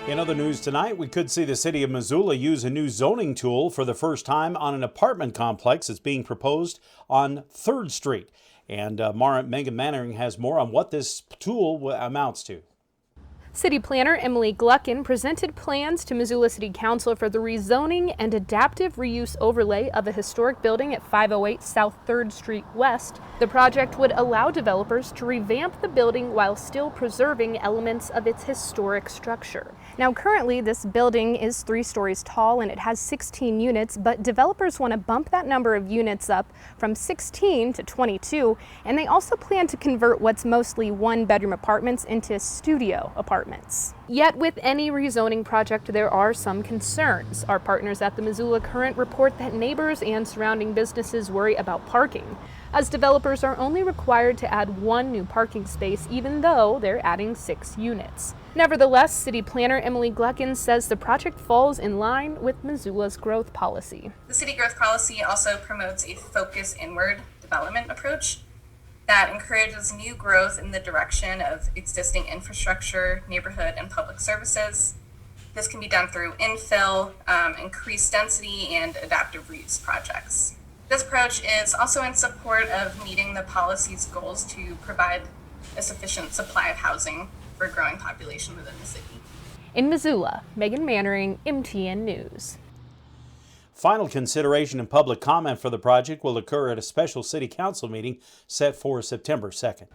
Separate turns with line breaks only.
In other news tonight, we could see the city of Missoula use a new zoning tool for the first time on an apartment complex that's being proposed on 3rd Street. And Megan Mannering has more on what this tool amounts to.
City Planner Emily Gluckin presented plans to Missoula City Council for the rezoning and adaptive reuse overlay of a historic building at 508 South 3rd Street West. The project would allow developers to revamp the building while still preserving elements of its historic structure. Now, currently, this building is 3 stories tall and it has 16 units, but developers want to bump that number of units up from 16 to 22, and they also plan to convert what's mostly 1-bedroom apartments into studio apartments. Yet with any rezoning project, there are some concerns. Our partners at the Missoula Current report that neighbors and surrounding businesses worry about parking, as developers are only required to add 1 new parking space, even though they're adding 6 units. Nevertheless, City Planner Emily Gluckin says the project falls in line with Missoula's growth policy.
The city growth policy also promotes a focus inward development approach that encourages new growth in the direction of existing infrastructure, neighborhood, and public services. This can be done through infill, increased density, and adaptive reuse projects. This approach is also in support of meeting the policy's goals to provide a sufficient supply of housing for a growing population within the city.
In Missoula, Megan Mannering, MTN News.
Final consideration and public comment for the project will occur at a special city council meeting set for September 2nd.